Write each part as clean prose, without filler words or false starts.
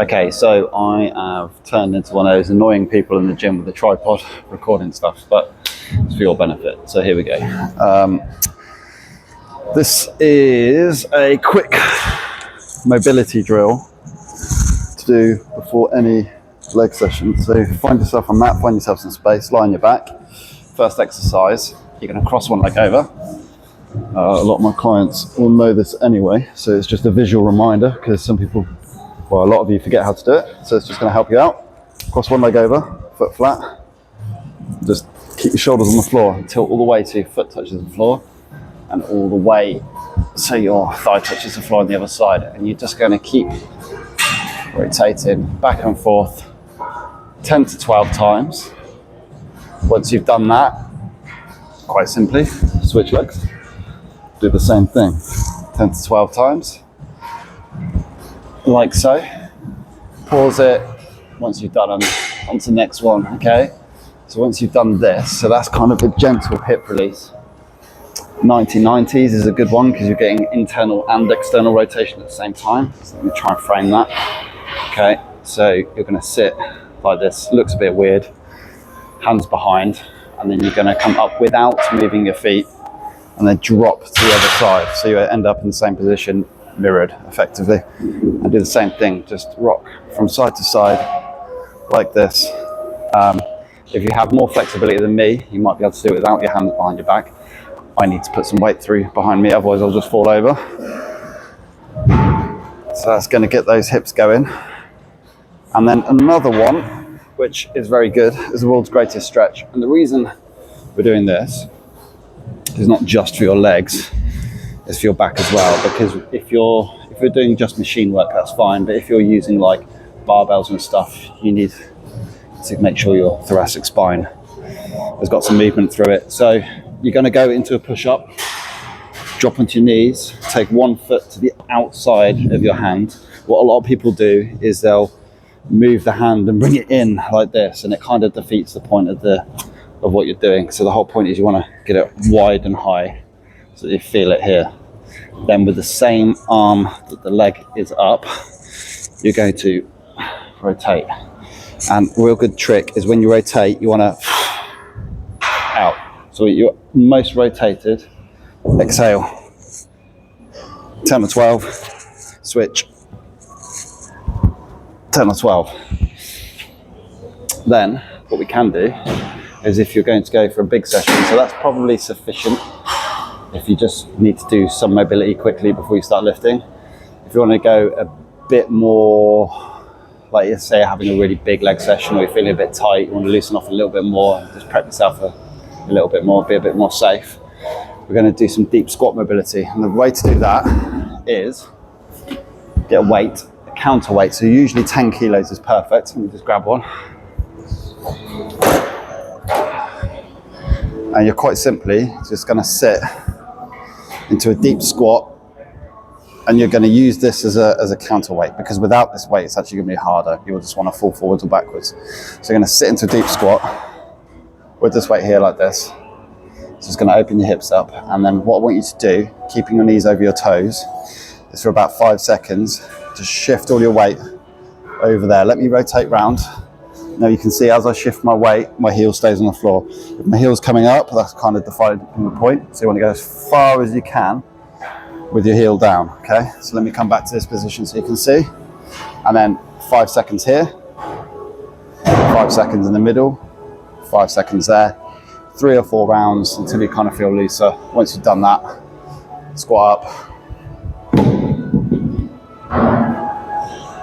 Okay, so I have turned into one of those annoying people in the gym with the tripod recording stuff, but it's for your benefit. So here we go. This is a quick mobility drill to do before any leg session. So find yourself a mat, find yourself some space, lie on your back. First exercise, you're going to cross one leg over. A lot of my clients will know this anyway, so it's just a visual reminder because some people, well, a lot of you forget how to do it, so it's just going to help you out. Cross one leg over, foot flat. Just keep your shoulders on the floor, tilt all the way so your foot touches the floor, and all the way so your thigh touches the floor on the other side. And you're just going to keep rotating back and forth 10 to 12 times. Once you've done that, quite simply, switch legs. Do the same thing, 10 to 12 times, like so. Pause it once you've done them, on to the next one, okay? So once you've done this, so that's kind of a gentle hip release. 90-90s is a good one because you're getting internal and external rotation at the same time. So let me try and frame that. Okay, so you're gonna sit like this, looks a bit weird, hands behind, and then you're gonna come up without moving your feet and then drop to the other side. So you end up in the same position, mirrored effectively. And do the same thing, just rock from side to side like this. If you have more flexibility than me, you might be able to do it without your hands behind your back. I need to put some weight through behind me, otherwise I'll just fall over. So that's gonna get those hips going. And then another one, which is very good, is the world's greatest stretch. And the reason we're doing this is not just for your legs, it's for your back as well. Because if you're doing just machine work, that's fine. But if you're using like barbells and stuff, you need to make sure your thoracic spine has got some movement through it. So you're going to go into a push-up, drop onto your knees, take one foot to the outside of your hand. What a lot of people do is they'll move the hand and bring it in like this, and it kind of defeats the point of what you're doing. So the whole point is you want to get it wide and high so that you feel it here. Then with the same arm that the leg is up, you're going to rotate. And a real good trick is when you rotate, you want to out. So you're most rotated, exhale, 10 or 12, switch, 10 or 12. Then what we can do is, if you're going to go for a big session, so that's probably sufficient if you just need to do some mobility quickly before you start lifting. If you want to go a bit more, like you say, having a really big leg session, or you're feeling a bit tight, you want to loosen off a little bit more, just prep yourself a little bit more, be a bit more safe. We're going to do some deep squat mobility, and the way to do that is get a weight, a counterweight. So usually 10 kilos is perfect. Let me just grab one. And you're quite simply just going to sit into a deep squat, and you're going to use this as a counterweight, because without this weight it's actually going to be harder. You'll just want to fall forwards or backwards. So you're going to sit into a deep squat with this weight here like this. So it's going to open your hips up, and then what I want you to do, keeping your knees over your toes, is for about 5 seconds just shift all your weight over there. Let me rotate round. Now you can see as I shift my weight, my heel stays on the floor. If my heel's coming up, that's kind of defining the point. So you want to go as far as you can with your heel down, okay? So let me come back to this position so you can see. And then 5 seconds here, 5 seconds in the middle, 5 seconds there, 3 or 4 rounds until you kind of feel looser. Once you've done that, squat up.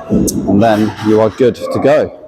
And then you are good to go.